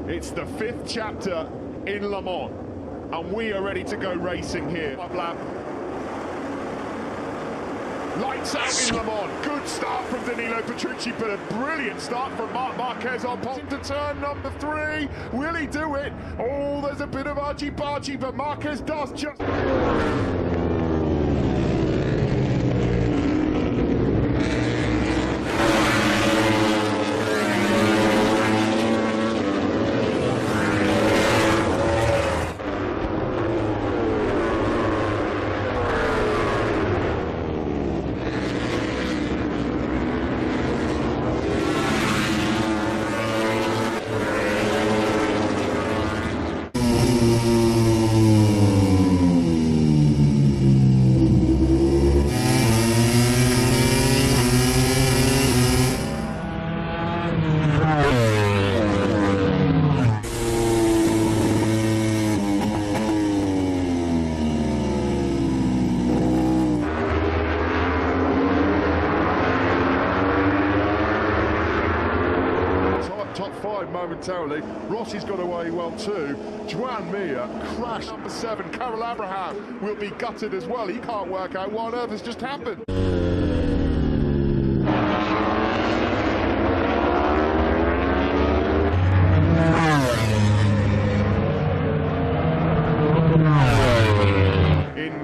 It's the 5th chapter in Le Mans, and we are ready to go racing here. Lights out in Le Mans. Good start from Danilo, Petrucci, but a brilliant start from Marquez on pole to turn number 3. Will he do it? Oh, there's a bit of argy-bargy, but Marquez does just... Top 5 momentarily. Rossi's got away well too. Juara crashed. Number 7, Carol Abraham, will be gutted as well. He can't work out what on earth has just happened. In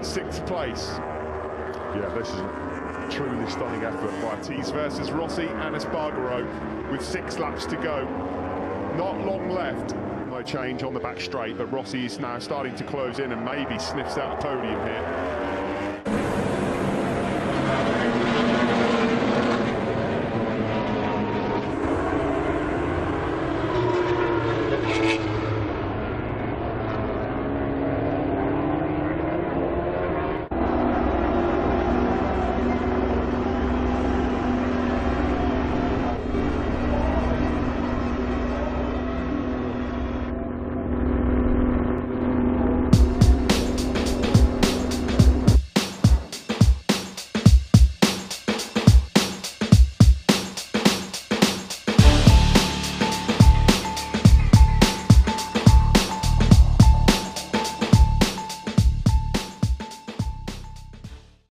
6th place. Yeah, this is a truly stunning effort by Tees versus Rossi and Espargaro with 6 laps to go. Not long left. No change on the back straight, but Rossi is now starting to close in and maybe sniffs out a podium here.